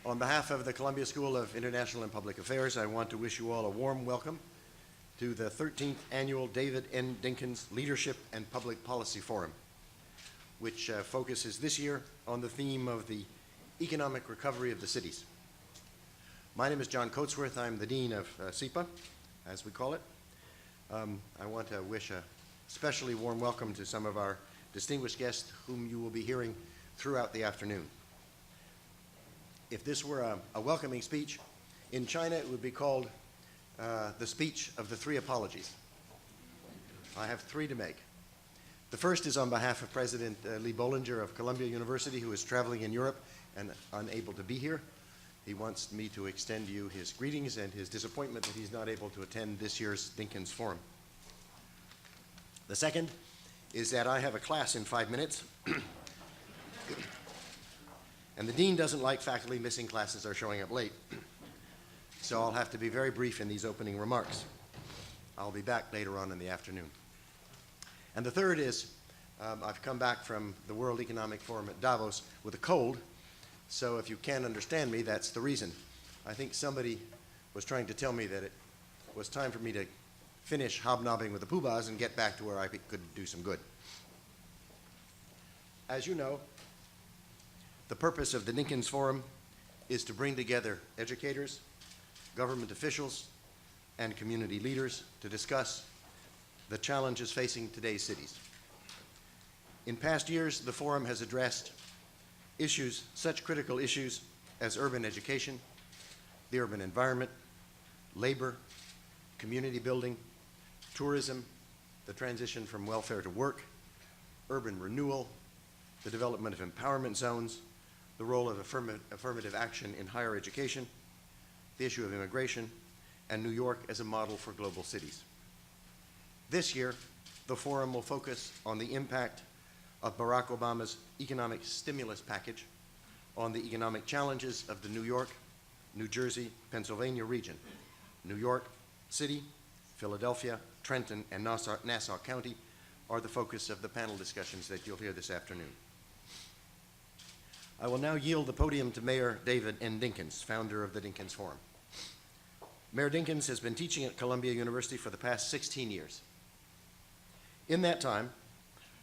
On behalf of the Columbia School of International and Public Affairs, I want to wish you all a warm welcome to the 13th Annual David N. Dinkins Leadership and Public Policy Forum, which focuses this year on the theme of the economic recovery of the cities. My name is John Coatsworth. I'm the Dean of SIPA, as we call it. I want to wish a especially warm welcome to some of our distinguished guests whom you will be hearing throughout the afternoon. If this were a welcoming speech, in China it would be called the speech of the three apologies. I have three to make. The first is on behalf of President Lieber of Columbia University, who is traveling in Europe and unable to be here. He wants me to extend you his greetings and his disappointment that he's not able to attend this year's Dinkins Forum. The second is that I have a class in 5 minutes, and the dean doesn't like faculty missing classes or showing up late, so I'll have to be very brief in these opening remarks. I'll be back later on in the afternoon. And the third is I've come back from the World Economic Forum at Davos with a cold, so if you can't understand me, that's the reason. I think somebody was trying to tell me that it was time for me to finish hobnobbing with the poobahs and get back to where I could do some good. As you know, the purpose of the Dinkins Forum is to bring together educators, government officials, and community leaders to discuss the challenges facing today's cities. In past years, the forum has addressed issues, such critical issues as urban education, the urban environment, labor, community building, tourism, the transition from welfare to work, urban renewal, the development of empowerment zones, the role of affirmative action in higher education, the issue of immigration, and New York as a model for global cities. This year, the forum will focus on the impact of Barack Obama's economic stimulus package on the economic challenges of the New York, New Jersey, Pennsylvania region. New York City, Philadelphia, Trenton, and Nassau County are the focus of the panel discussions that you'll hear this afternoon. I will now yield the podium to Mayor David N. Dinkins, founder of the Dinkins Forum. Mayor Dinkins has been teaching at Columbia University for the past 16 years. In that time,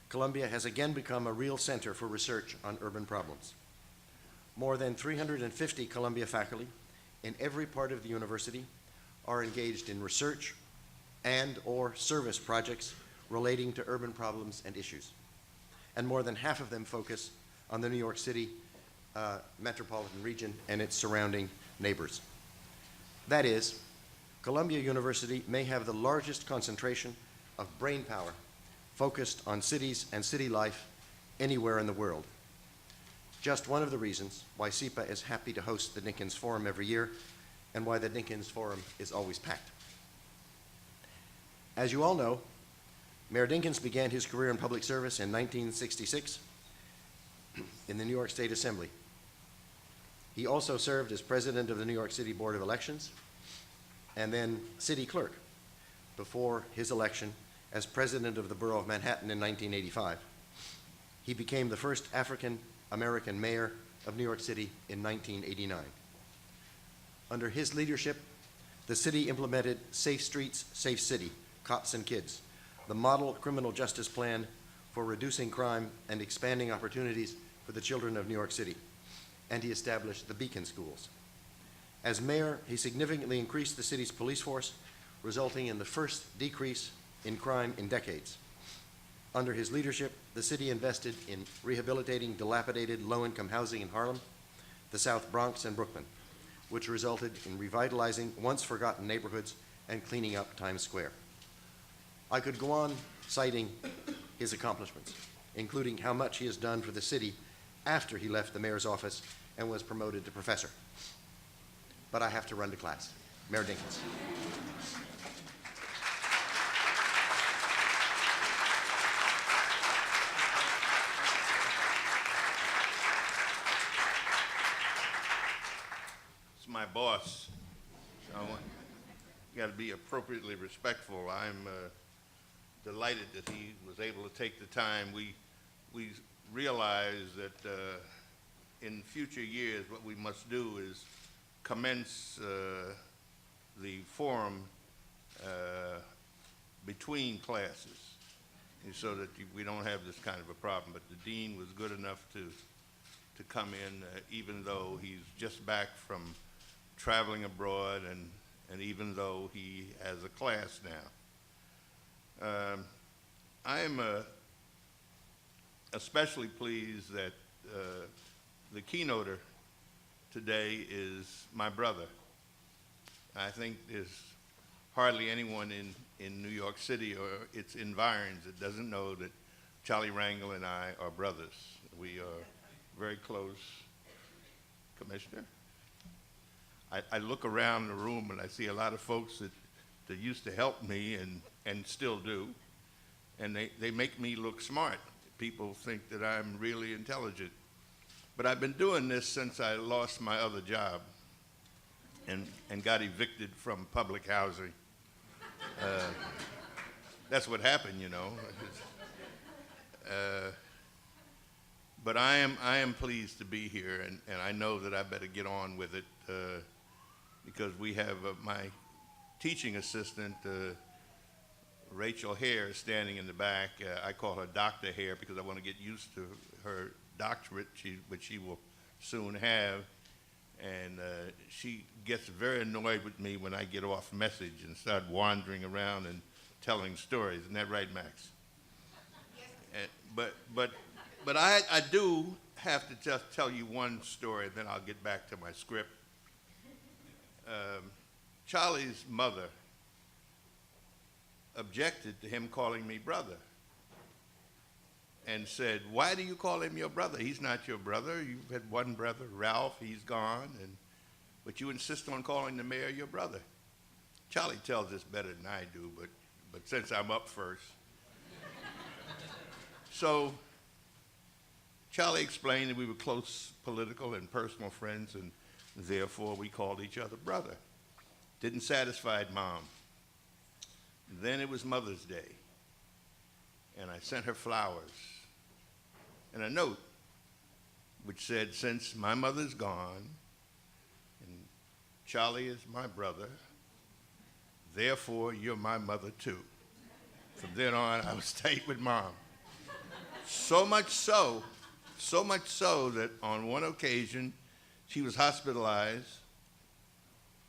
Columbia has again become a real center for research on urban problems. More than 350 Columbia faculty in every part of the university are engaged in research and/or service projects relating to urban problems and issues. And more than half of them focus on the New York City metropolitan region and its surrounding neighbors. That is, Columbia University may have the largest concentration of brain power focused on cities and city life anywhere in the world. Just one of the reasons why SIPA is happy to host the Dinkins Forum every year and why the Dinkins Forum is always packed. As you all know, Mayor Dinkins began his career in public service in 1966 in the New York State Assembly. He also served as president of the New York City Board of Elections and then city clerk before his election as president of the Borough of Manhattan in 1985. He became the first African-American mayor of New York City in 1989. Under his leadership, the city implemented Safe Streets, Safe City, Cops and Kids, the model criminal justice plan for reducing crime and expanding opportunities for the children of New York City, and he established the Beacon Schools. As mayor, he significantly increased the city's police force, resulting in the first decrease in crime in decades. Under his leadership, the city invested in rehabilitating dilapidated low-income housing in Harlem, the South Bronx, and Brooklyn, which resulted in revitalizing once-forgotten neighborhoods and cleaning up Times Square. I could go on citing his accomplishments, including how much he has done for the city after he left the mayor's office and was promoted to professor. But I have to run to class. Mayor Dinkins. It's my boss, so you got to be appropriately respectful. I'm delighted that he was able to take the time. We realize that in future years, what we must do is commence the forum between classes, and so that we don't have this kind of a problem. But the dean was good enough to come in, even though he's just back from traveling abroad, and even though he has a class now. I am especially pleased that the keynoter today is my brother. I think there's hardly anyone in New York City or its environs that doesn't know that Charlie Rangel and I are brothers. We are very close. Commissioner? I look around the room and I see a lot of folks that used to help me and still do, and they make me look smart. People think that I'm really intelligent. But I've been doing this since I lost my other job and got evicted from public housing. That's what happened, you know. But I am pleased to be here, and I know that I better get on with it because we have my teaching assistant, Rachel Hare, standing in the back. I call her Dr. Hare because I want to get used to her doctorate, which she will soon have. And she gets very annoyed with me when I get off message and start wandering around and telling stories. Isn't that right, Max? Yes. But I do have to just tell you one story, then I'll get back to my script. Charlie's mother objected to him calling me brother and said, "Why do you call him your brother? He's not your brother. You've had one brother, Ralph, he's gone, but you insist on calling the mayor your brother." Charlie tells this better than I do, but since I'm up first. So Charlie explained that we were close political and personal friends, and therefore we called each other brother. Didn't satisfy Mom. Then it was Mother's Day, and I sent her flowers and a note which said, "Since my mother's gone and Charlie is my brother, therefore you're my mother too." From then on, I was tight with Mom. So much so that on one occasion, she was hospitalized.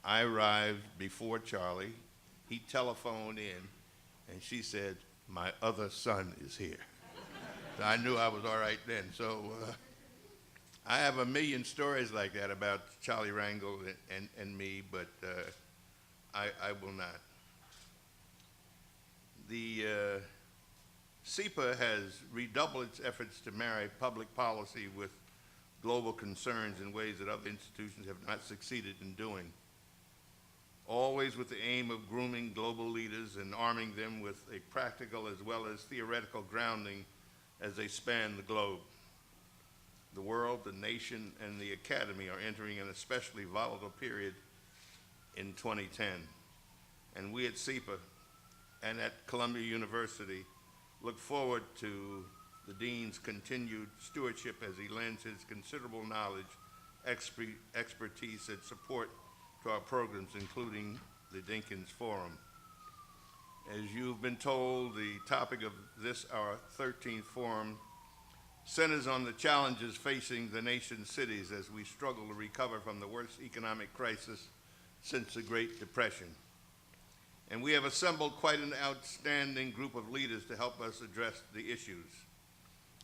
I arrived before Charlie. He telephoned in, and she said, "My other son is here." So I knew I was all right then. So I have a million stories like that about Charlie Rangel and me, but I will not. The SIPA has redoubled its efforts to marry public policy with global concerns in ways that other institutions have not succeeded in doing, always with the aim of grooming global leaders and arming them with a practical as well as theoretical grounding as they span the globe. The world, the nation, and the academy are entering an especially volatile period in 2010. And we at SIPA and at Columbia University look forward to the Dean's continued stewardship as he lends his considerable knowledge, expertise, and support to our programs, including the Dinkins Forum. As you've been told, the topic of this, our 13th forum, centers on the challenges facing the nation's cities as we struggle to recover from the worst economic crisis since the Great Depression. And we have assembled quite an outstanding group of leaders to help us address the issues.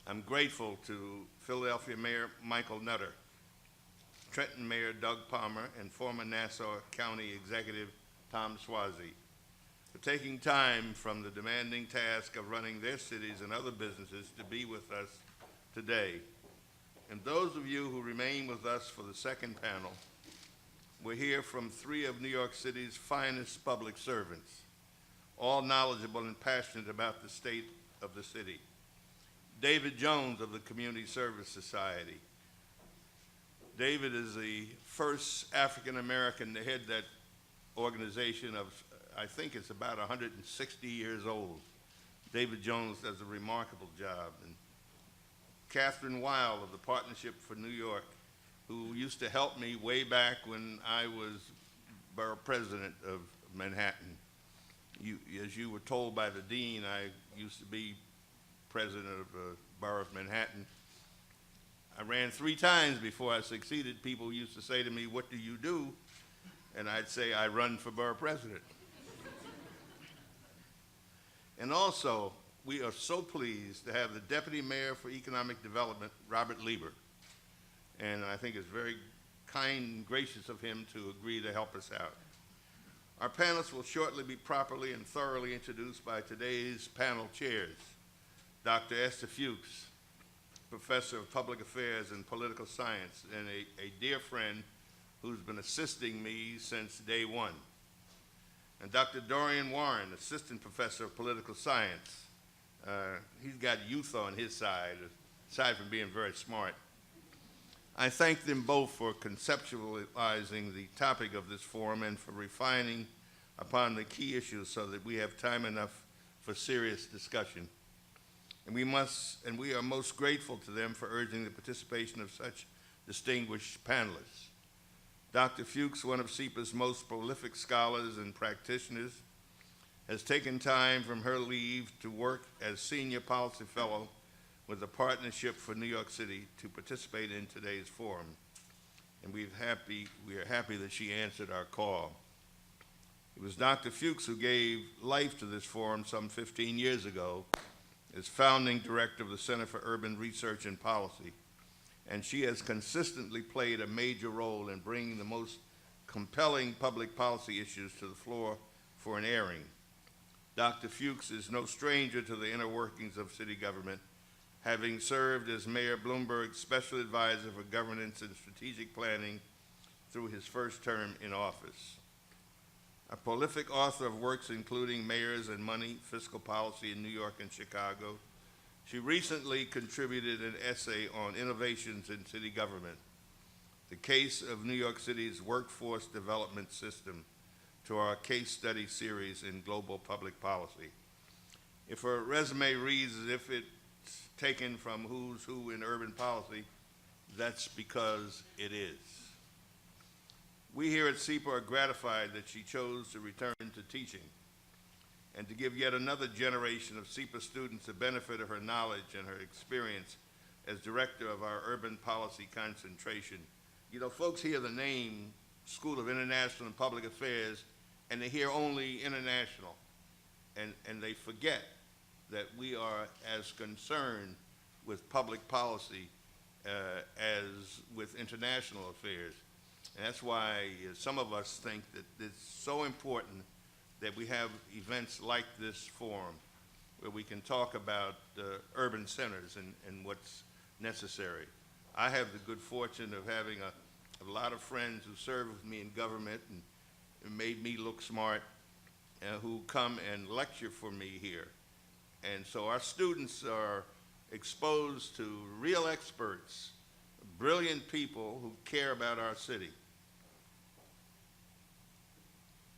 I'm grateful to Philadelphia Mayor Michael Nutter, Trenton Mayor Doug Palmer, and former Nassau County Executive Tom Swazi for taking time from the demanding task of running their cities and other businesses to be with us today. And those of you who remain with us for the second panel, we'll hear from three of New York City's finest public servants, all knowledgeable and passionate about the state of the city. David Jones of the Community Service Society. David is the first African-American to head that organization of, I think it's about 160 years old. David Jones does a remarkable job. And Kathryn Wylde of the Partnership for New York who used to help me way back when I was borough president of Manhattan. As you were told by the dean, I used to be president of the borough of Manhattan. I ran 3 times before I succeeded. People used to say to me, "What do you do?" And I'd say, "I run for borough president." And also, we are so pleased to have the Deputy Mayor for Economic Development, Robert Lieber. And I think it's very kind and gracious of him to agree to help us out. Our panelists will shortly be properly and thoroughly introduced by today's panel chairs. Dr. Ester Fuchs, Professor of Public Affairs and Political Science, and a dear friend who's been assisting me since day one. And Dr. Dorian Warren, Assistant Professor of Political Science. He's got youth on his side, aside from being very smart. I thank them both for conceptualizing the topic of this forum and for refining upon the key issues so that we have time enough for serious discussion. And we are most grateful to them for urging the participation of such distinguished panelists. Dr. Fuchs, one of SIPA's most prolific scholars and practitioners, has taken time from her leave to work as Senior Policy Fellow with the Partnership for New York City to participate in today's forum. And we are happy that she answered our call. It was Dr. Fuchs who gave life to this forum some 15 years ago as founding director of the Center for Urban Research and Policy. And she has consistently played a major role in bringing the most compelling public policy issues to the floor for an airing. Dr. Fuchs is no stranger to the inner workings of city government, having served as Mayor Bloomberg's Special Advisor for Governance and Strategic Planning through his first term in office. A prolific author of works including Mayors and Money, Fiscal Policy in New York and Chicago, she recently contributed an essay on innovations in city government, the case of New York City's workforce development system, to our case study series in global public policy. If her resume reads as if it's taken from who's who in urban policy, that's because it is. We here at SIPA are gratified that she chose to return to teaching and to give yet another generation of SIPA students the benefit of her knowledge and her experience as director of our urban policy concentration. You know, folks hear the name School of International and Public Affairs, and they hear only international, and they forget that we are as concerned with public policy as with international affairs. And that's why some of us think that it's so important that we have events like this forum where we can talk about urban centers and what's necessary. I have the good fortune of having a lot of friends who served with me in government and made me look smart, who come and lecture for me here. And so our students are exposed to real experts, brilliant people who care about our city.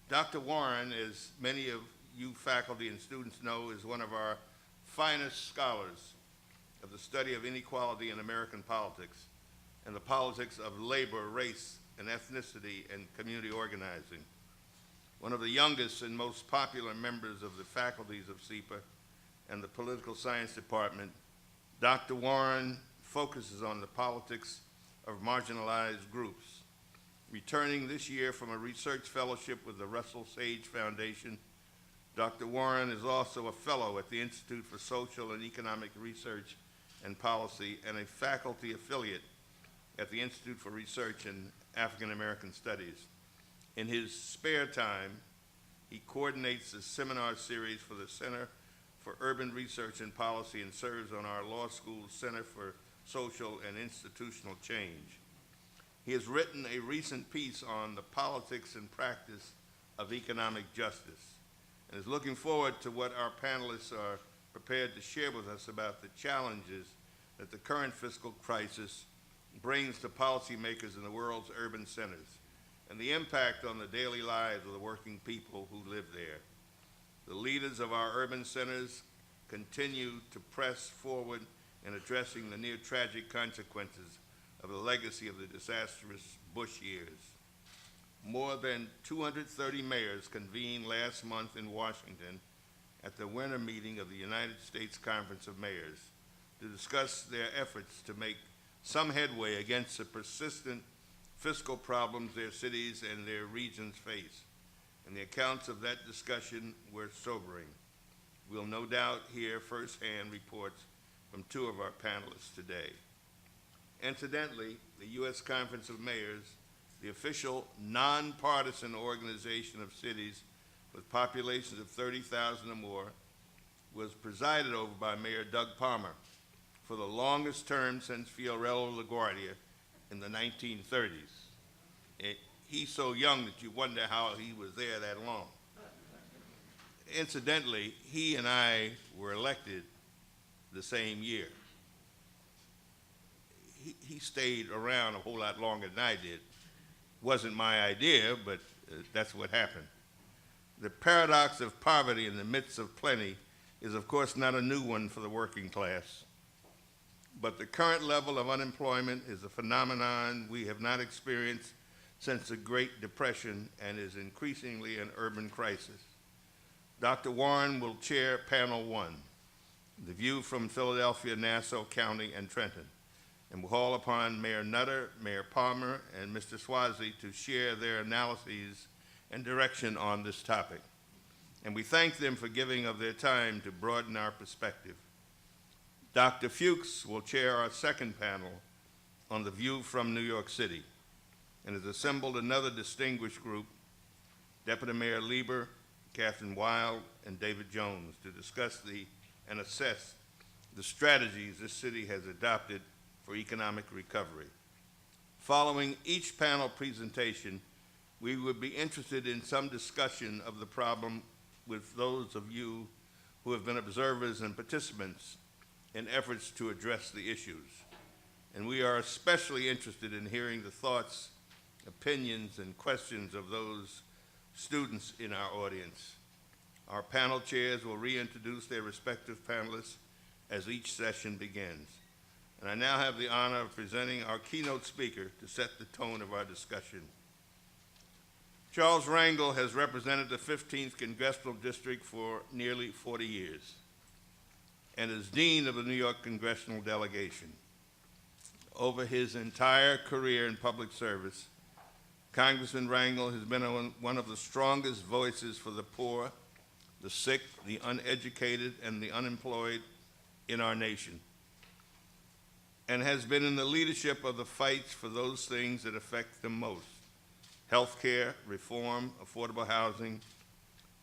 Dr. Warren, as many of you faculty and students know, is one of our finest scholars of the study of inequality in American politics and the politics of labor, race, and ethnicity and community organizing. One of the youngest and most popular members of the faculties of SIPA and the Political Science Department, Dr. Warren focuses on the politics of marginalized groups. Returning this year from a research fellowship with the Russell Sage Foundation, Dr. Warren is also a fellow at the Institute for Social and Economic Research and Policy and a faculty affiliate at the Institute for Research in African American Studies. In his spare time, he coordinates the seminar series for the Center for Urban Research and Policy and serves on our law school's Center for Social and Institutional Change. He has written a recent piece on the politics and practice of economic justice and is looking forward to what our panelists are prepared to share with us about the challenges that the current fiscal crisis brings to policymakers in the world's urban centers and the impact on the daily lives of the working people who live there. The leaders of our urban centers continue to press forward in addressing the near tragic consequences of the legacy of the disastrous Bush years. More than 230 mayors convened last month in Washington at the winter meeting of the United States Conference of Mayors to discuss their efforts to make some headway against the persistent fiscal problems their cities and their regions face. And the accounts of that discussion were sobering. We'll no doubt hear firsthand reports from two of our panelists today. Incidentally, the U.S. Conference of Mayors, the official nonpartisan organization of cities with populations of 30,000 or more, was presided over by Mayor Doug Palmer for the longest term since Fiorello LaGuardia in the 1930s. He's so young that you wonder how he was there that long. Incidentally, he and I were elected the same year. He stayed around a whole lot longer than I did. Wasn't my idea, but that's what happened. The paradox of poverty in the midst of plenty is, of course, not a new one for the working class. But the current level of unemployment is a phenomenon we have not experienced since the Great Depression and is increasingly an urban crisis. Dr. Warren will chair Panel 1, The View from Philadelphia, Nassau County, and Trenton, and will call upon Mayor Nutter, Mayor Palmer, and Mr. Swazi to share their analyses and direction on this topic. And we thank them for giving of their time to broaden our perspective. Dr. Fuchs will chair our second panel on The View from New York City, and has assembled another distinguished group, Deputy Mayor Lieber, Kathryn Wylde, and David Jones, to discuss and assess the strategies this city has adopted for economic recovery. Following each panel presentation, we would be interested in some discussion of the problem with those of you who have been observers and participants in efforts to address the issues. And we are especially interested in hearing the thoughts, opinions, and questions of those students in our audience. Our panel chairs will reintroduce their respective panelists as each session begins. And I now have the honor of presenting our keynote speaker to set the tone of our discussion. Charles Rangel has represented the 15th Congressional District for nearly 40 years and is Dean of the New York Congressional Delegation. Over his entire career in public service, Congressman Rangel has been one of the strongest voices for the poor, the sick, the uneducated, and the unemployed in our nation, and has been in the leadership of the fights for those things that affect them most: health care, reform, affordable housing,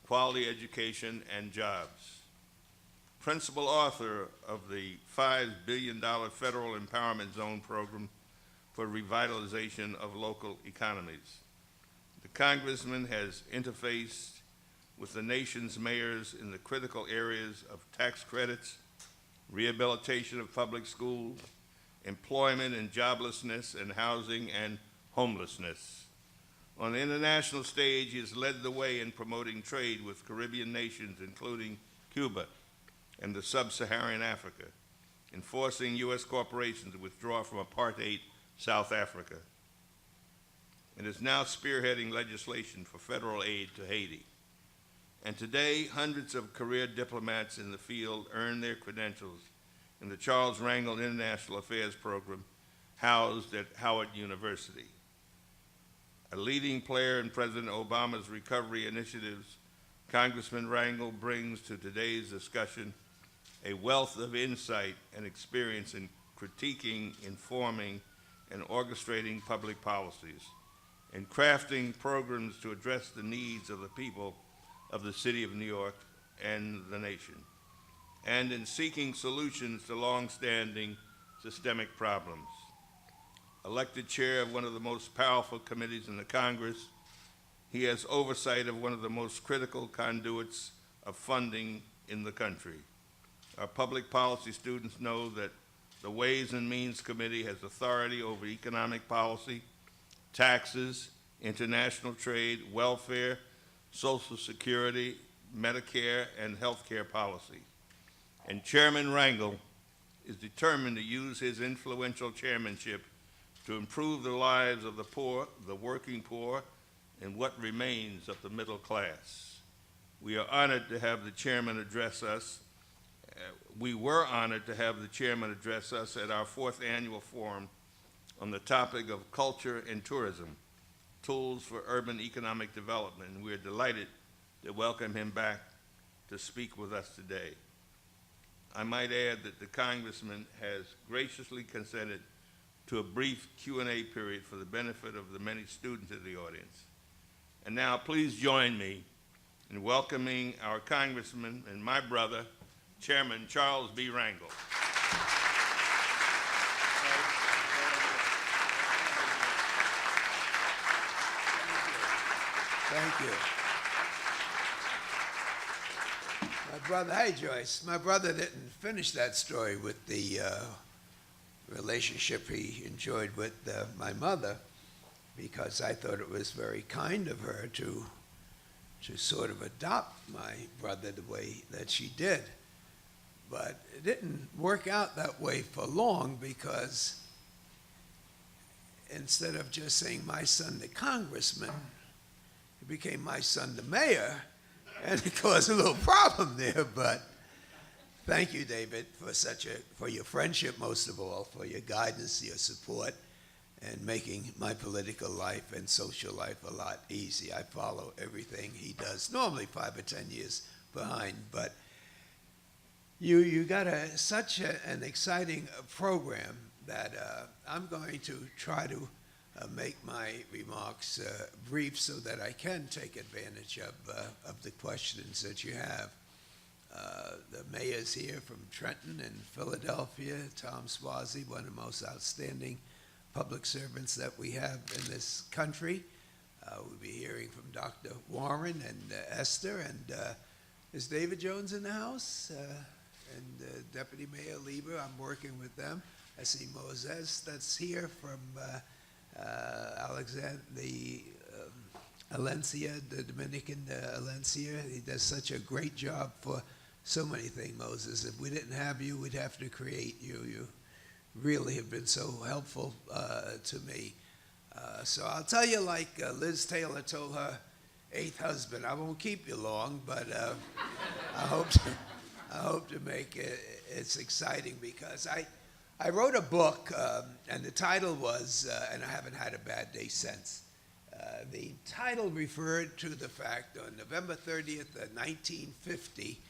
quality education, and jobs. Principal author of the $5 billion Federal Empowerment Zone program for revitalization of local economies. The Congressman has interfaced with the nation's mayors in the critical areas of tax credits, rehabilitation of public schools, employment and joblessness, and housing and homelessness. On the international stage, he has led the way in promoting trade with Caribbean nations, including Cuba and the sub-Saharan Africa, enforcing U.S. corporations to withdraw from apartheid South Africa, and is now spearheading legislation for federal aid to Haiti. And today, hundreds of career diplomats in the field earn their credentials in the Charles Rangel International Affairs Program housed at Howard University. A leading player in President Obama's recovery initiatives, Congressman Rangel brings to today's discussion a wealth of insight and experience in critiquing, informing, and orchestrating public policies, and crafting programs to address the needs of the people of the city of New York and the nation, and in seeking solutions to long-standing systemic problems. Elected chair of one of the most powerful committees in the Congress, he has oversight of one of the most critical conduits of funding in the country. Our public policy students know that the Ways and Means Committee has authority over economic policy, taxes, international trade, welfare, Social Security, Medicare, and healthcare policy. And Chairman Rangel is determined to use his influential chairmanship to improve the lives of the poor, the working poor, and what remains of the middle class. We are honored to have the chairman address us. We were honored to have the chairman address us at our 4th annual forum on the topic of culture and tourism, tools for urban economic development, and we're delighted to welcome him back to speak with us today. I might add that the congressman has graciously consented to a brief Q&A period for the benefit of the many students in the audience. And now please join me in welcoming our congressman and my brother, Chairman Charles B. Rangel. Thank you. My brother, hey Joyce, my brother didn't finish that story with the relationship he enjoyed with my mother, because I thought it was very kind of her to sort of adopt my brother the way that she did. But it didn't work out that way for long, because instead of just saying my son the congressman, it became my son the mayor, and it caused a little problem there. But thank you, David, for your friendship, most of all, for your guidance, your support, and making my political life and social life a lot easier. I follow everything he does, normally 5 or 10 years behind, but you got such an exciting program that I'm going to try to make my remarks brief so that I can take advantage of the questions that you have. The mayor's here from Trenton and Philadelphia, Tom Swazi, one of the most outstanding public servants that we have in this country. We'll be hearing from Dr. Warren and Esther, and is David Jones in the house? And Deputy Mayor Lieber, I'm working with them. I see Moses that's here from Alencia, the Dominican Alencia. He does such a great job for so many things, Moses. If we didn't have you, we'd have to create you. You really have been so helpful to me. So I'll tell you like Liz Taylor told her 8th husband, I won't keep you long, but I hope to make it, it's exciting, because I wrote a book, and the title was, and I haven't had a bad day since. The title referred to the fact on November 30th, 1950,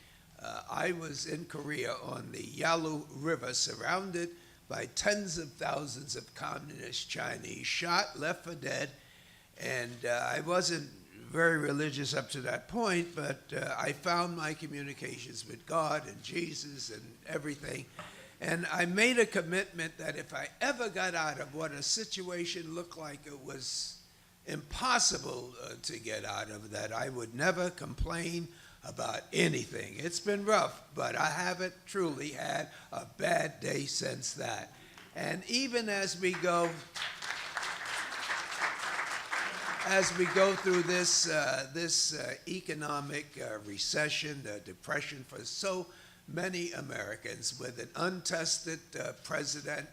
I was in Korea on the Yalu River, surrounded by tens of thousands of communist Chinese, shot, left for dead, and I wasn't very religious up to that point, but I found my communications with God and Jesus and everything. And I made a commitment that if I ever got out of what a situation looked like it was impossible to get out of, that I would never complain about anything. It's been rough, but I haven't truly had a bad day since that. And even as we go through this economic recession, depression for so many Americans, with an untested president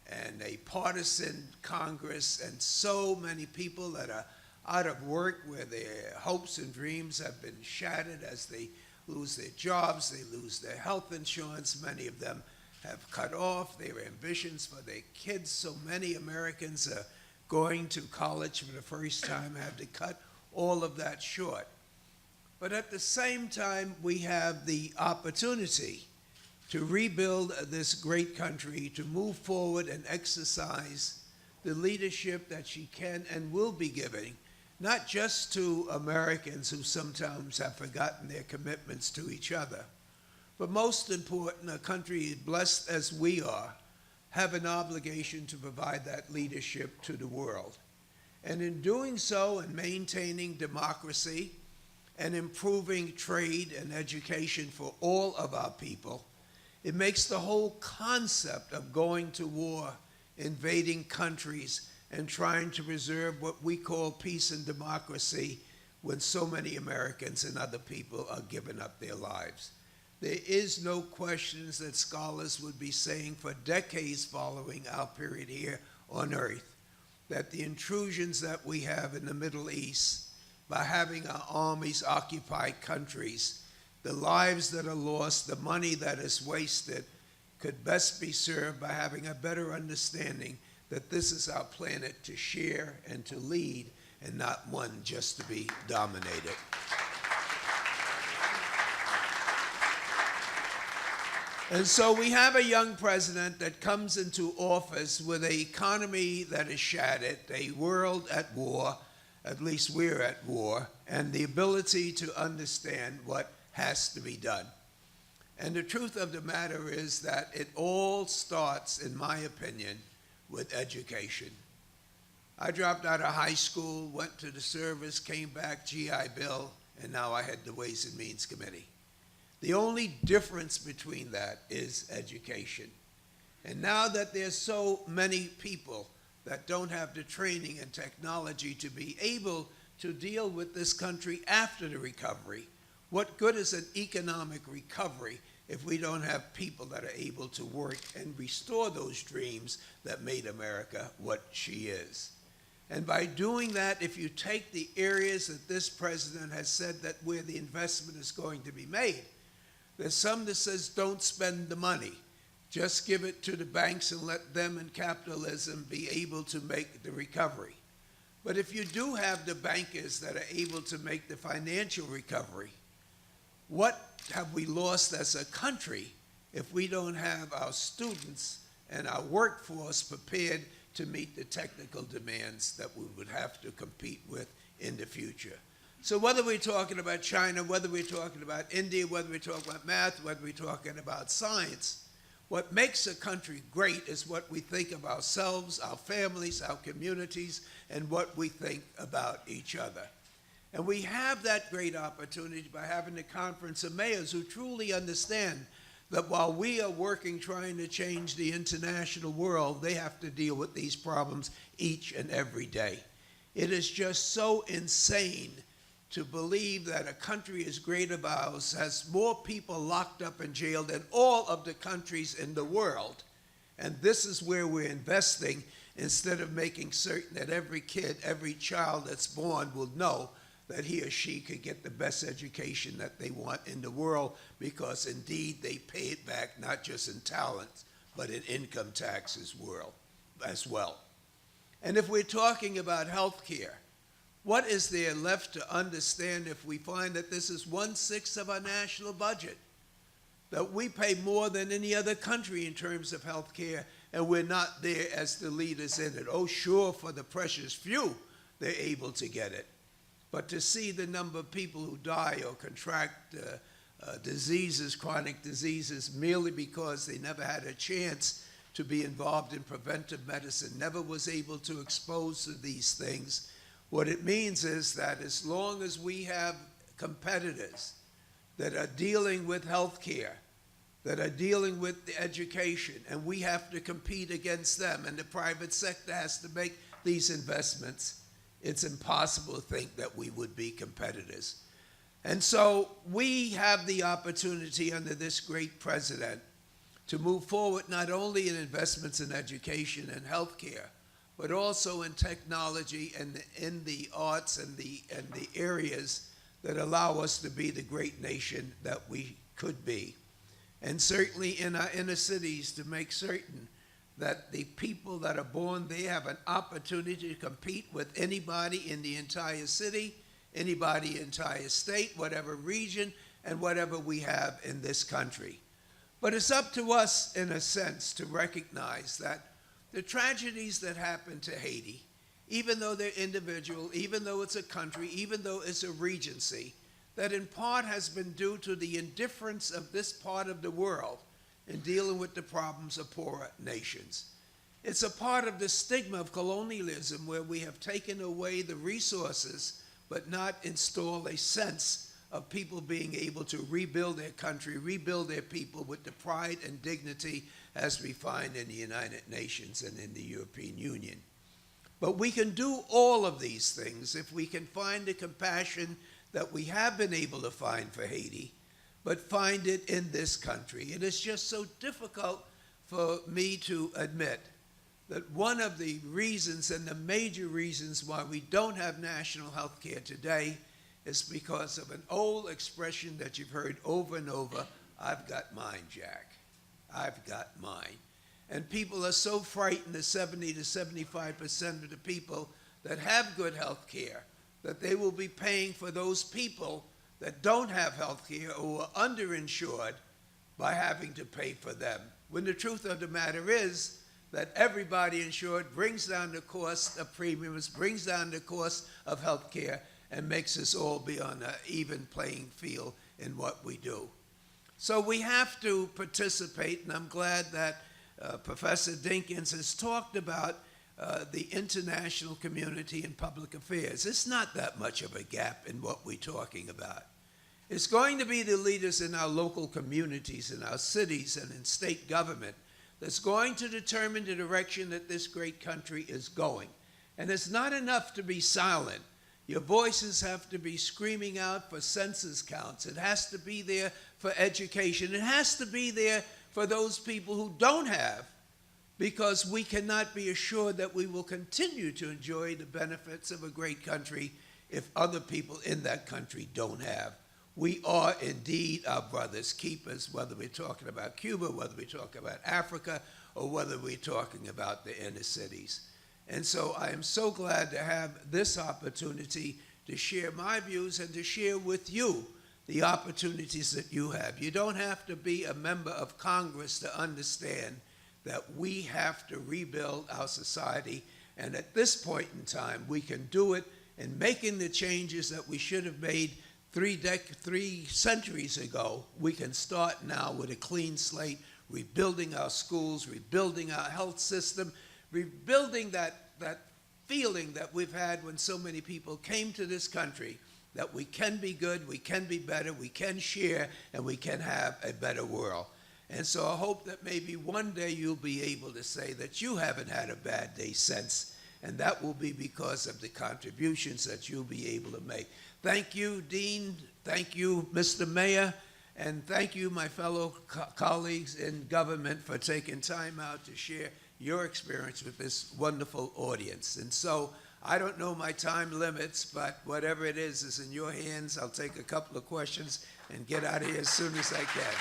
and a partisan Congress, and so many people that are out of work, where their hopes and dreams have been shattered as they lose their jobs, they lose their health insurance. Many of them have cut off their ambitions for their kids. So many Americans are going to college for the first time, have to cut all of that short. But at the same time, we have the opportunity to rebuild this great country, to move forward and exercise the leadership that she can and will be giving, not just to Americans who sometimes have forgotten their commitments to each other, but most important, a country as blessed as we are, have an obligation to provide that leadership to the world. And in doing so, and maintaining democracy and improving trade and education for all of our people, it makes the whole concept of going to war, invading countries, and trying to preserve what we call peace and democracy, when so many Americans and other people are giving up their lives. There is no questions that scholars would be saying for decades following our period here on Earth. that the intrusions that we have in the Middle East, by having our armies occupy countries, the lives that are lost, the money that is wasted, could best be served by having a better understanding that this is our planet to share and to lead, and not one just to be dominated. And so we have a young president that comes into office with an economy that is shattered, a world at war, at least we're at war, and the ability to understand what has to be done. And the truth of the matter is that it all starts, in my opinion, with education. I dropped out of high school, went to the service, came back, GI Bill, and now I head the Ways and Means Committee. The only difference between that is education. And now that there's so many people that don't have the training and technology to be able to deal with this country after the recovery, what good is an economic recovery if we don't have people that are able to work and restore those dreams that made America what she is? And by doing that, if you take the areas that this president has said that where the investment is going to be made, there's some that says don't spend the money. Just give it to the banks and let them in capitalism be able to make the recovery. But if you do have the bankers that are able to make the financial recovery, what have we lost as a country if we don't have our students and our workforce prepared to meet the technical demands that we would have to compete with in the future? So whether we're talking about China, whether we're talking about India, whether we're talking about math, whether we're talking about science, what makes a country great is what we think of ourselves, our families, our communities, and what we think about each other. And we have that great opportunity by having the Conference of Mayors who truly understand that while we are working trying to change the international world, they have to deal with these problems each and every day. It is just so insane to believe that a country as great as ours has more people locked up in jail than all of the countries in the world. And this is where we're investing instead of making certain that every kid, every child that's born will know that he or she could get the best education that they want in the world, because indeed they pay it back not just in talent, but in income taxes as well. And if we're talking about health care, what is there left to understand if we find that this is 1/6 of our national budget? That we pay more than any other country in terms of health care, and we're not there as the leaders in it. Oh, sure, for the precious few, they're able to get it. But to see the number of people who die or contract diseases, chronic diseases, merely because they never had a chance to be involved in preventive medicine, never was able to expose to these things, what it means is that as long as we have competitors that are dealing with health care, that are dealing with the education, and we have to compete against them, and the private sector has to make these investments, it's impossible to think that we would be competitors. And so we have the opportunity under this great president to move forward not only in investments in education and healthcare, but also in technology and in the arts and the areas that allow us to be the great nation that we could be. And certainly in our inner cities to make certain that the people that are born there have an opportunity to compete with anybody in the entire city, anybody in the entire state, whatever region, and whatever we have in this country. But it's up to us, in a sense, to recognize that the tragedies that happen to Haiti, even though they're individual, even though it's a country, even though it's a regency, that in part has been due to the indifference of this part of the world in dealing with the problems of poorer nations. It's a part of the stigma of colonialism where we have taken away the resources but not installed a sense of people being able to rebuild their country, rebuild their people with the pride and dignity as we find in the United Nations and in the European Union. But we can do all of these things if we can find the compassion that we have been able to find for Haiti, but find it in this country. It is just so difficult for me to admit that one of the reasons and the major reasons why we don't have national health care today is because of an old expression that you've heard over and over, I've got mine, Jack. I've got mine. And people are so frightened, the 70 to 75% of the people that have good health care, that they will be paying for those people that don't have health care or are underinsured by having to pay for them. When the truth of the matter is that everybody insured brings down the cost of premiums, brings down the cost of health care, and makes us all be on an even playing field in what we do. So we have to participate, and I'm glad that Professor Dinkins has talked about the international community in public affairs. It's not that much of a gap in what we're talking about. It's going to be the leaders in our local communities, in our cities, and in state government that's going to determine the direction that this great country is going. And it's not enough to be silent. Your voices have to be screaming out for census counts. It has to be there for education. It has to be there for those people who don't have, because we cannot be assured that we will continue to enjoy the benefits of a great country if other people in that country don't have. We are indeed our brother's keepers, whether we're talking about Cuba, whether we're talking about Africa, or whether we're talking about the inner cities. And so I am so glad to have this opportunity to share my views and to share with you the opportunities that you have. You don't have to be a member of Congress to understand that we have to rebuild our society, and at this point in time, we can do it in making the changes that we should have made 3 centuries ago. We can start now with a clean slate, rebuilding our schools, rebuilding our health system, rebuilding that feeling that we've had when so many people came to this country, that we can be good, we can be better, we can share, and we can have a better world. And so I hope that maybe one day you'll be able to say that you haven't had a bad day since, and that will be because of the contributions that you'll be able to make. Thank you, Dean. Thank you, Mr. Mayor. And thank you, my fellow colleagues in government, for taking time out to share your experience with this wonderful audience. And so I don't know my time limits, but whatever it is in your hands. I'll take a couple of questions and get out of here as soon as I can.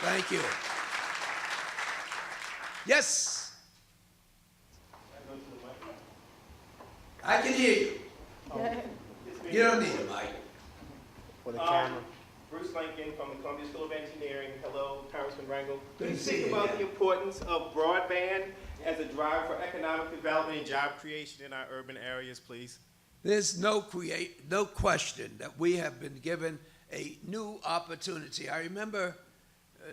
Thank you. Yes? I can hear you. You don't need a mic. For the camera. Bruce Lincoln from the Columbia School of Engineering. Hello, Congressman Rangel. Good Can you to see speak you about again. the importance of broadband as a driver for economic development and job creation in our urban areas, please? There's no question that we have been given a new opportunity. I remember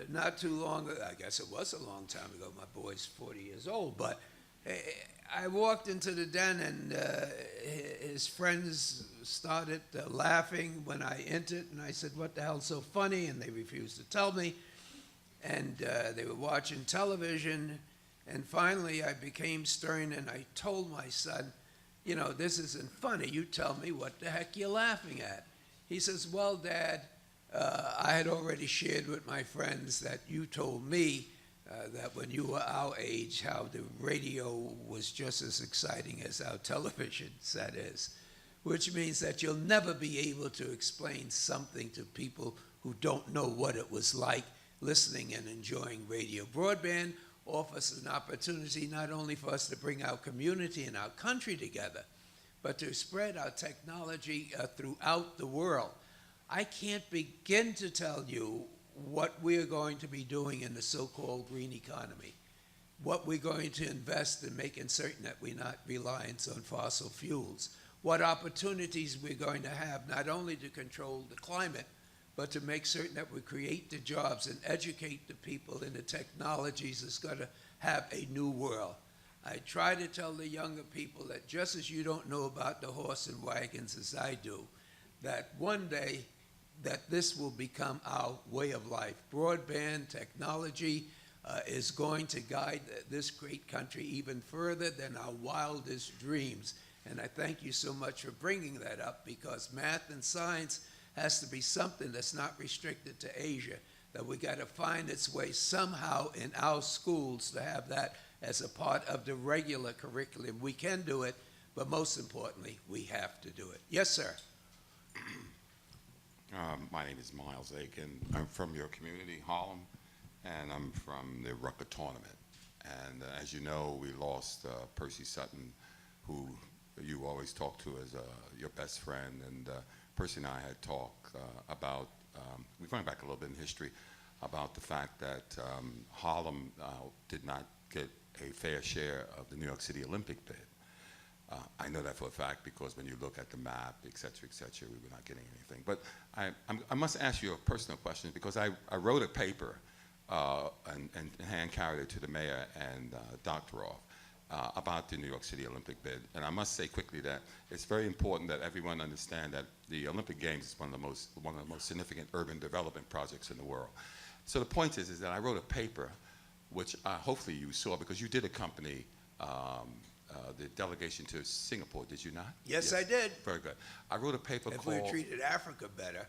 not too long ago, I guess it was a long time ago, my boy's 40 years old, but I walked into the den and his friends started laughing when I entered, and I said, "What the hell's so funny?" And they refused to tell me, and they were watching television, and finally I became stern and I told my son, "You know, this isn't funny. You tell me what the heck you're laughing at." He says, "Well, Dad, I had already shared with my friends that you told me that when you were our age, how the radio was just as exciting as our television set is, which means that you'll never be able to explain something to people who don't know what it was like listening and enjoying radio. Broadband offers an opportunity not only for us to bring our community and our country together, but to spread our technology throughout the world. I can't begin to tell you what we're going to be doing in the so-called green economy, what we're going to invest in making certain that we're not reliant on fossil fuels, what opportunities we're going to have not only to control the climate, but to make certain that we create the jobs and educate the people in the technologies that's going to have a new world. I try to tell the younger people that just as you don't know about the horse and wagons as I do, that one day that this will become our way of life. Broadband technology is going to guide this great country even further than our wildest dreams. And I thank you so much for bringing that up, because math and science has to be something that's not restricted to Asia, that we got to find its way somehow in our schools to have that as a part of the regular curriculum. We can do it, but most importantly, we have to do it. Yes, sir. My name is Miles Aiken. I'm from your community, Harlem, and I'm from the Rucker tournament. And as you know, we lost Percy Sutton, who you always talk to as your best friend. And Percy and I had talked about, we're going back a little bit in history, about the fact that Harlem did not get a fair share of the New York City Olympic bid. I know that for a fact because when you look at the map, et cetera, we were not getting anything. But I must ask you a personal question because I wrote a paper and hand carried it to the mayor and Dr. Roth about the New York City Olympic bid. And I must say quickly that it's very important that everyone understand that the Olympic Games is one of the most significant urban development projects in the world. So the point is that I wrote a paper, which hopefully you saw because you did accompany the delegation to Singapore, did you not? Yes, I did. Very good. I wrote a paper If called... we had treated Africa better,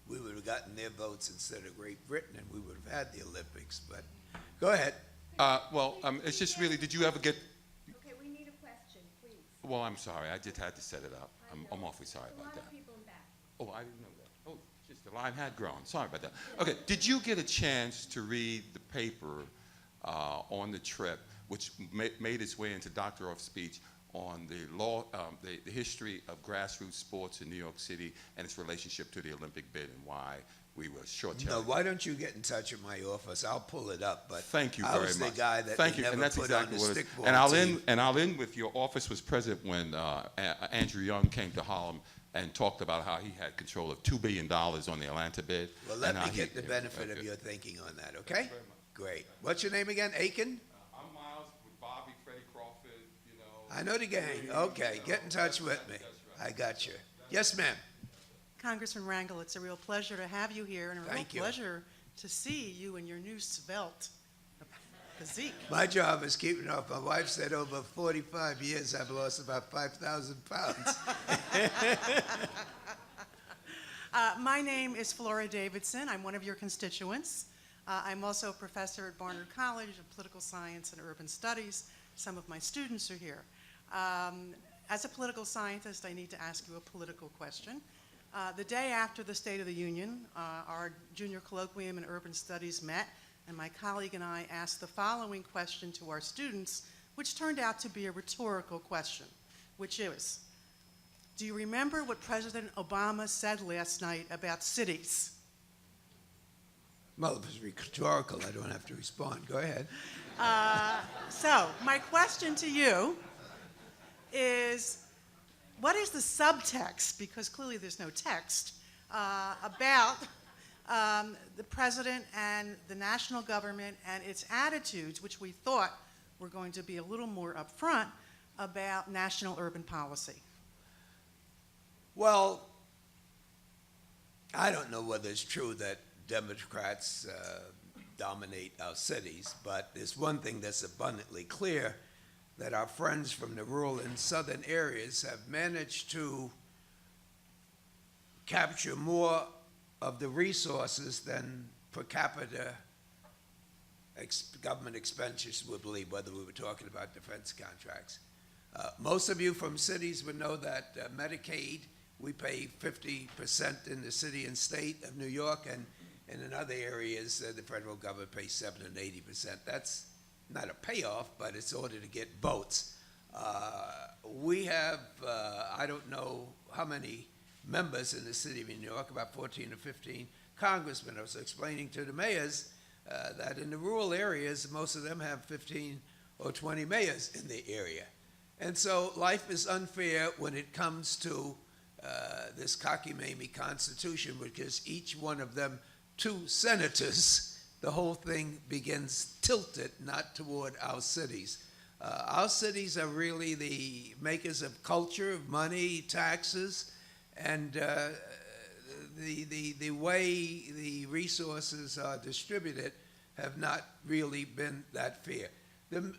we would have gotten their votes instead of Great Britain, and we would have had the Olympics. But go ahead. It's just really, did you ever get... Okay, we need a question, please. Well, I'm sorry. I just had to set it up. I'm awfully sorry A about lot that. of people in back. Oh, I didn't know that. Oh, just the line had grown. Sorry about that. Okay, did you get a chance to read the paper on the trip, which made its way into Dr. Roth's speech on the history of grassroots sports in New York City and its relationship to the Olympic bid and why we were short-term? No, why don't you get in touch with my office? I'll pull it up. But thank you very much. I was the guy that Thank they you, never and that's put exactly on the what it is. stickball And I'll team. end with your office was present when Andrew Young came to Harlem and talked about how he had control of $2 billion on the Atlanta bid. Well, let and me how get the benefit of your thinking on that, okay? Great. What's your name again? Aiken? I'm Miles with Bobby, Freddie Crawford, you know. I know the gang. Okay, get in touch with me. I got you. Yes, ma'am. Congressman Rangel, it's a real pleasure to have you here and a real Thank you. pleasure to see you in your new svelte physique. My job is keeping up. My wife said over 45 years I've lost about 5,000 pounds. My name is Flora Davidson. I'm one of your constituents. I'm also a professor at Barnard College of Political Science and Urban Studies. Some of my students are here. As a political scientist, I need to ask you a political question. The day after the State of the Union, our junior colloquium in urban studies met, and my colleague and I asked the following question to our students, which turned out to be a rhetorical question, which is, do you remember what President Obama said last night about cities? Well, if it's rhetorical, I don't have to respond. Go ahead. So my question to you is, what is the subtext, because clearly there's no text, about the president and the national government and its attitudes, which we thought were going to be a little more upfront, about national urban policy? Well, I don't know whether it's true that Democrats dominate our cities, but there's one thing that's abundantly clear, that our friends from the rural and southern areas have managed to capture more of the resources than per capita government expenditures would believe, whether we were talking about defense contracts. Most of you from cities would know that Medicaid, we pay 50% in the city and state of New York, and in other areas, the federal government pays 70 and 80%. That's not a payoff, but it's in order to get votes. We have, I don't know how many members in the city of New York, about 14 or 15 congressmen. I was explaining to the mayors that in the rural areas, most of them have 15 or 20 mayors in the area. And so life is unfair when it comes to this cockamamie constitution, which gives each one of them 2 senators. The whole thing begins tilted not toward our cities. Our cities are really the makers of culture, of money, taxes, and the way the resources are distributed have not really been that fair.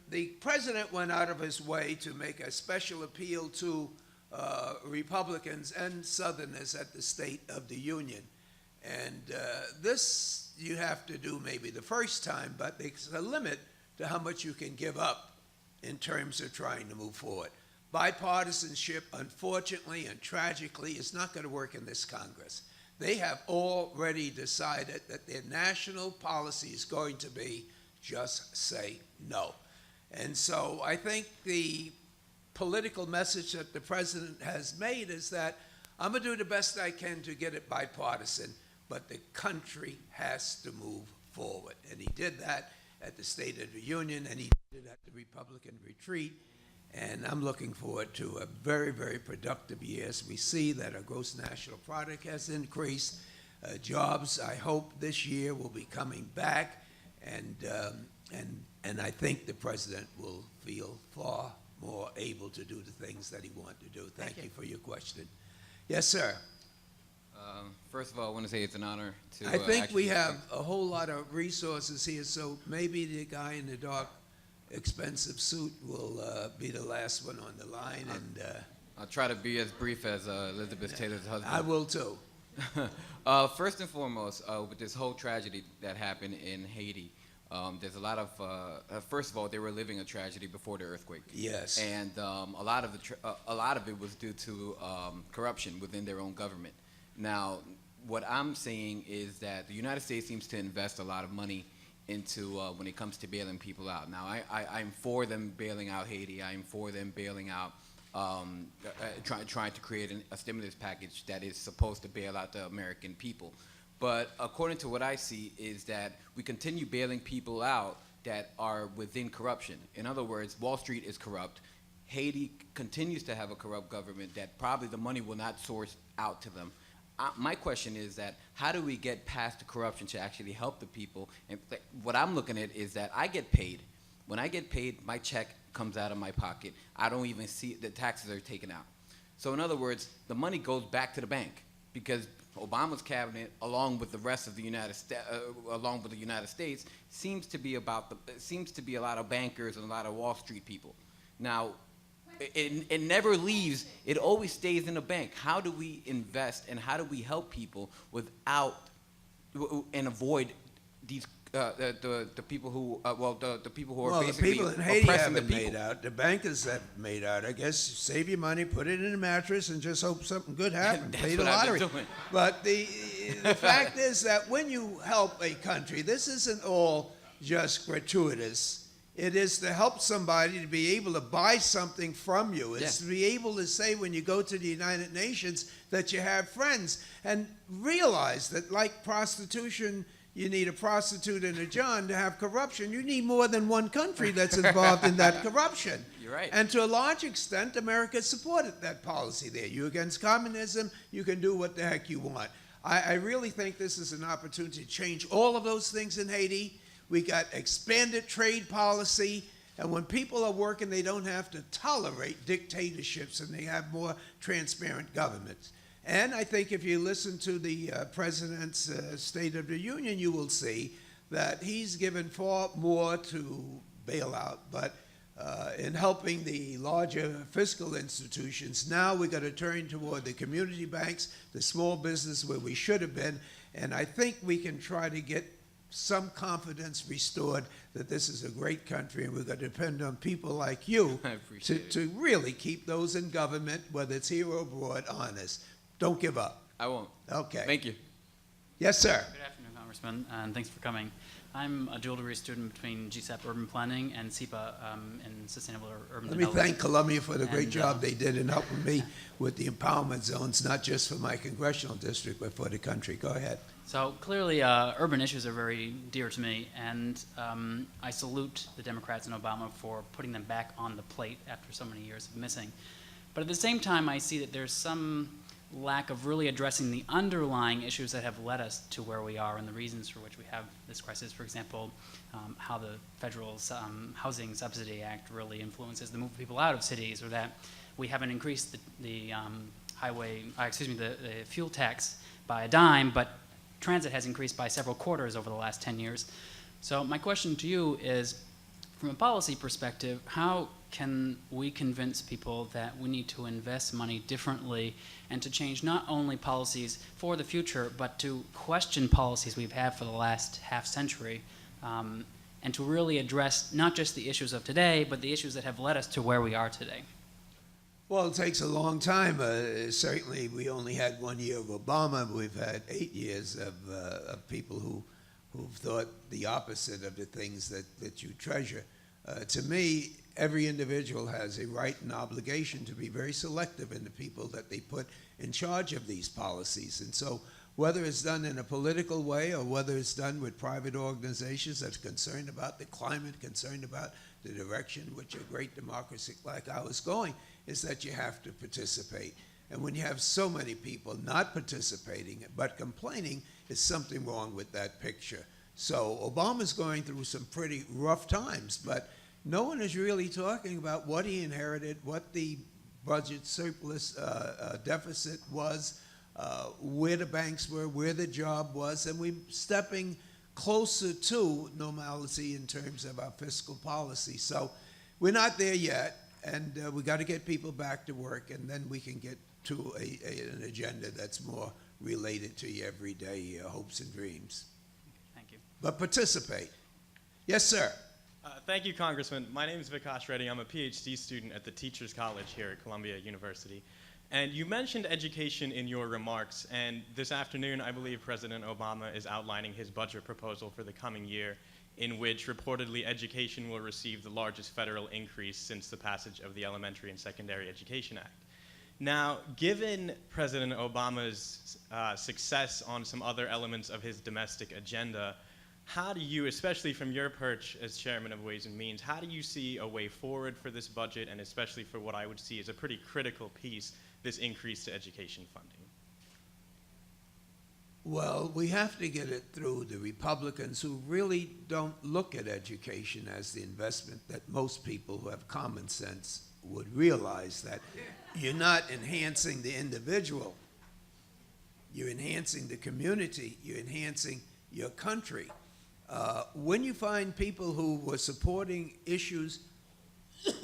The president went out of his way to make a special appeal to Republicans and Southerners at the State of the Union. And this, you have to do maybe the first time, but there's a limit to how much you can give up in terms of trying to move forward. Bipartisanship, unfortunately and tragically, is not going to work in this Congress. They have already decided that their national policy is going to be just say no. And so I think the political message that the president has made is that I'm going to do the best I can to get it bipartisan, but the country has to move forward. And he did that at the State of the Union, and he did it at the Republican retreat. And I'm looking forward to a very, very productive year as we see that our gross national product has increased. Jobs, I hope, this year will be coming back, and I think the president will feel far more able to do the things that he wanted to do. Thank you for your question. Yes, sir. First of all, I want to say it's an honor to. I think we have a whole lot of resources here, so maybe the guy in the dark, expensive suit will be the last one on the line, and I'll try to be as brief as Elizabeth Taylor's husband. I will too. First and foremost, with this whole tragedy that happened in Haiti, there's a lot of. First of all, they were living a tragedy before the earthquake. Yes. And a lot of it was due to corruption within their own government. Now, what I'm saying is that the United States seems to invest a lot of money into when it comes to bailing people out. Now, I'm for them bailing out Haiti. I'm for them bailing out, trying to create a stimulus package that is supposed to bail out the American people. But according to what I see is that we continue bailing people out that are within corruption. In other words, Wall Street is corrupt. Haiti continues to have a corrupt government that probably the money will not source out to them. My question is that how do we get past the corruption to actually help the people? And what I'm looking at is that I get paid. When I get paid, my check comes out of my pocket. I don't even see the taxes are taken out. So in other words, the money goes back to the bank because Obama's cabinet, along with the rest of the United States, seems to be a lot of bankers and a lot of Wall Street people. Now, it never leaves. It always stays in the bank. How do we invest and how do we help people without and avoid these the people who the people who are basically the people in Haiti oppressing the haven't people? made out. The bankers have made out. I guess save your money, put it in a mattress, and just hope something good happens. That's Pay the what I've been lottery. doing. But the fact is that when you help a country, this isn't all just gratuitous. It is to help somebody to be able to buy something from you. It's to be able to say when you go to the United Nations that you have friends, and realize that like prostitution, you need a prostitute and a John. To have corruption, you need more than one country that's involved in that corruption. You're right. And to a large extent, America supported that policy there. You're against communism, you can do what the heck you want. I really think this is an opportunity to change all of those things in Haiti. We got expanded trade policy, and when people are working, they don't have to tolerate dictatorships, and they have more transparent governments. And I think if you listen to the President's State of the Union, you will see that he's given far more to bail out, but in helping the larger fiscal institutions. Now we've got to turn toward the community banks, the small business where we should have been, and I think we can try to get some confidence restored that this is a great country, and we're going to depend on people like you to really keep those in government, whether it's here or abroad, honest. Don't give up. I won't. Okay. Thank you. Yes, sir. Good afternoon, Congressman, and thanks for coming. I'm a dual degree student between GSAP Urban Planning and SIPA in Sustainable Urban Let me Development. thank Columbia for the great And, job they did in helping me with the empowerment zones, not just for my congressional district, but for the country. Go ahead. So clearly, urban issues are very dear to me, and I salute the Democrats and Obama for putting them back on the plate after so many years of missing. But at the same time, I see that there's some lack of really addressing the underlying issues that have led us to where we are and the reasons for which we have this crisis. For example, how the federal Housing Subsidy Act really influences the move of people out of cities, or that we haven't increased the fuel tax by a dime, but transit has increased by several quarters over the last 10 years. So my question to you is, from a policy perspective, how can we convince people that we need to invest money differently and to change not only policies for the future, but to question policies we've had for the last half century, and to really address not just the issues of today, but the issues that have led us to where we are today? Well, it takes a long time. Certainly, we only had 1 year of Obama. We've had 8 years of people who've thought the opposite of the things that you treasure. To me, every individual has a right and obligation to be very selective in the people that they put in charge of these policies. And so whether it's done in a political way or whether it's done with private organizations that's concerned about the climate, concerned about the direction which a great democracy like ours is going, is that you have to participate. And when you have so many people not participating but complaining, there's something wrong with that picture. So Obama's going through some pretty rough times, but no one is really talking about what he inherited, what the budget surplus deficit was, where the banks were, where the job was, and we're stepping closer to normalcy in terms of our fiscal policy. So we're not there yet, and we got to get people back to work, and then we can get to an agenda that's more related to your everyday hopes and dreams. Thank you. But participate. Yes, sir. Thank you, Congressman. My name is Vikash Reddy. I'm a PhD student at the Teachers College here at Columbia University. And you mentioned education in your remarks, and this afternoon I believe President Obama is outlining his budget proposal for the coming year, in which reportedly education will receive the largest federal increase since the passage of the Elementary and Secondary Education Act. Now, given President Obama's success on some other elements of his domestic agenda, how do you, especially from your perch as chairman of Ways and Means, how do you see a way forward for this budget, and especially for what I would see as a pretty critical piece, this increase to education funding? Well, we have to get it through the Republicans who really don't look at education as the investment that most people who have common sense would realize, that you're not enhancing the individual, you're enhancing the community, you're enhancing your country. When you find people who were supporting issues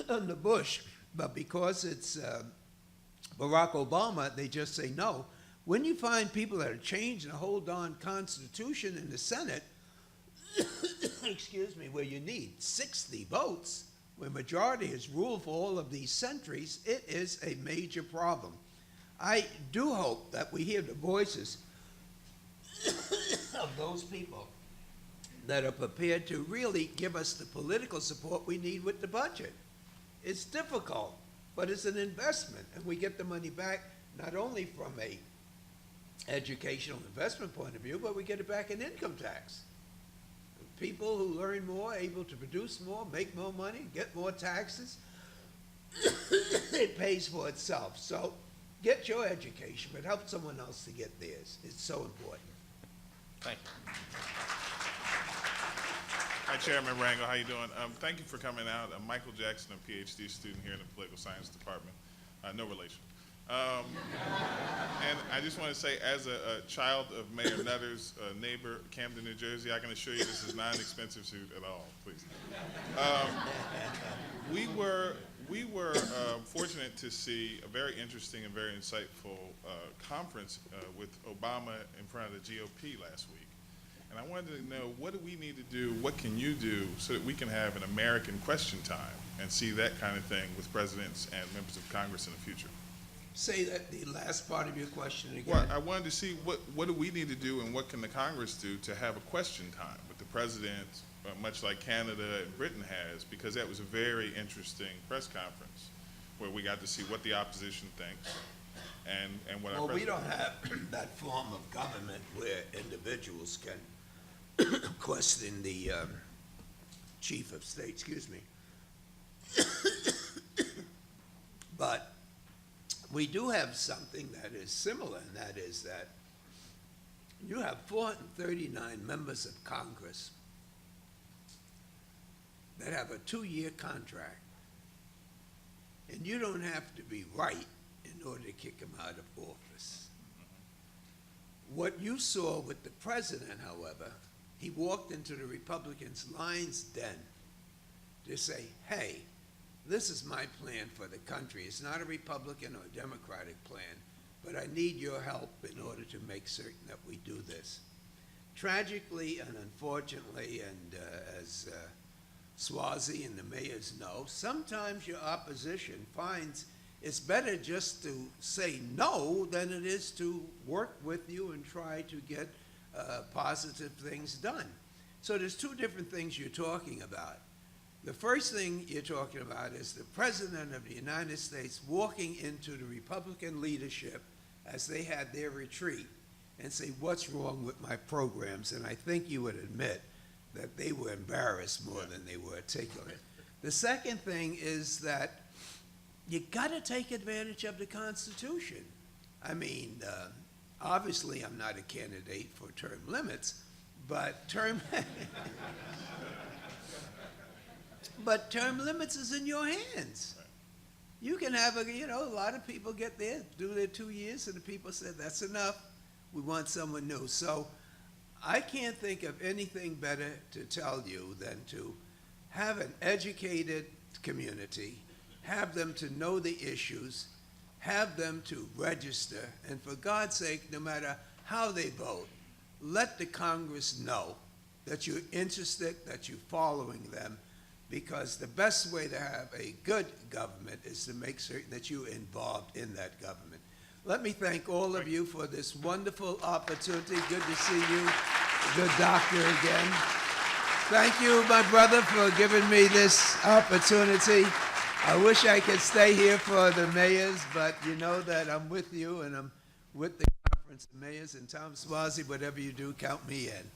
under Bush, but because it's Barack Obama, they just say no. When you find people that are changing the whole darn Constitution in the Senate, excuse me, where you need 60 votes, where majority has ruled for all of these centuries, it is a major problem. I do hope that we hear the voices of those people that are prepared to really give us the political support we need with the budget. It's difficult, but it's an investment, and we get the money back not only from a educational investment point of view, but we get it back in income tax. People who learn more, able to produce more, make more money, get more taxes, it pays for itself. So get your education, but help someone else to get theirs. It's so important. Thank you. Hi, Chairman Rangel. How you doing? Thank you for coming out. I'm Michael Jackson, a PhD student here in the Political Science Department. No relation. And I just want to say, as a child of Mayor Nutter's neighbor, Camden, New Jersey, I can assure you this is not an expensive suit at all, please. We were fortunate to see a very interesting and very insightful conference with Obama in front of the GOP last week. And I wanted to know, what do we need to do, what can you do so that we can have an American question time and see that kind of thing with presidents and members of Congress in the future? Say that the last part of your question again. Well, I wanted to see what do we need to do and what can the Congress do to have a question time with the president, much like Canada and Britain has, because that was a very interesting press conference where we got to see what the opposition thinks and what our president. Well, we don't have that form of government where individuals can question the chief of state, excuse me. But we do have something that is similar, and that is that you have 439 members of Congress that have a 2-year contract, and you don't have to be right in order to kick them out of office. What you saw with the president, however, he walked into the Republicans' lion's den to say, hey, this is my plan for the country. It's not a Republican or Democratic plan, but I need your help in order to make certain that we do this. Tragically and unfortunately, and as Swazi and the mayors know, sometimes your opposition finds it's better just to say no than it is to work with you and try to get positive things done. So there's two different things you're talking about. The first thing you're talking about is the President of the United States walking into the Republican leadership as they had their retreat and say, what's wrong with my programs? And I think you would admit that they were embarrassed more than they were articulate. The second thing is that you got to take advantage of the Constitution. I mean, obviously I'm not a candidate for term limits, but term limits is in your hands. You can have a lot of people get there, do their 2 years, and the people said, that's enough. We want someone new. So I can't think of anything better to tell you than to have an educated community, have them to know the issues, have them to register, and for God's sake, no matter how they vote, let the Congress know that you're interested, that you're following them, because the best way to have a good government is to make certain that you're involved in that government. Let me thank all of you for this wonderful opportunity. Good to see you, good doctor again. Thank you, my brother, for giving me this opportunity. I wish I could stay here for the mayors, but you know that I'm with you and I'm with the Conference of Mayors. And Tom Swazi, whatever you do, count me in.